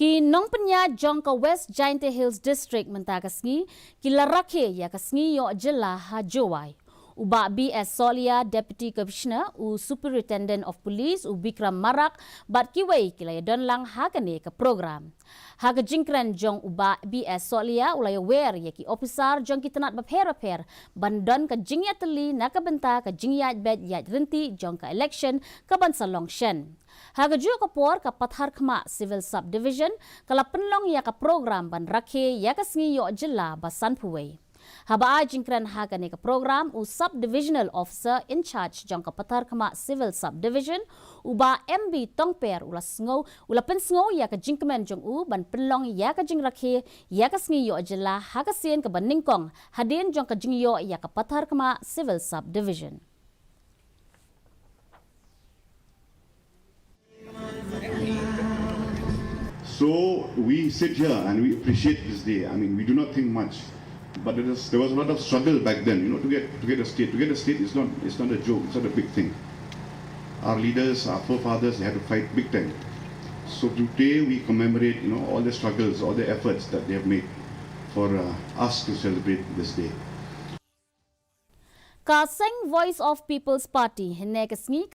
Ki nong penya jong ka West Giant Hills District menta ka Sngi, ki Jingrakhe ya ka Sngi yo Jylla ha Jowai. Uba BS Solia Deputy Commissioner u Superintendent of Police u Bikram Marak bat kiway kilaya don lang hakane ka program. Haga jingkran jong uba BS Solia ulay aware ya ki officer jong kitanat bapher bandon ka jingya teli nakabenta ka jingya bed ya renti jong ka election ka bansa longshen. Haga ju kapor ka pathar khma civil subdivision kala penlong ya ka program ban rakhe ya ka Sngi yo Jylla basan puway. Haba jingkran haga ne ka program u subdivisional officer in charge jong ka pathar khma civil subdivision uba MB tongper ula pensngo ya ka jingkmen jong u ban penlong ya ka Jingrakhe ya ka Sngi yo Jylla haga sien ka ban ningkong hadin jong ka jingyo ya ka pathar khma civil subdivision. So we sit here and we appreciate this day. I mean, we do not think much, but there was a lot of struggle back then, to get a state. To get a state is not a joke. It's not a big thing. Our leaders, our forefathers, they had to fight big time. So today we commemorate, all the struggles, all the efforts that they have made for us to celebrate this day. Ka Voice of People's Party henne ka Sngi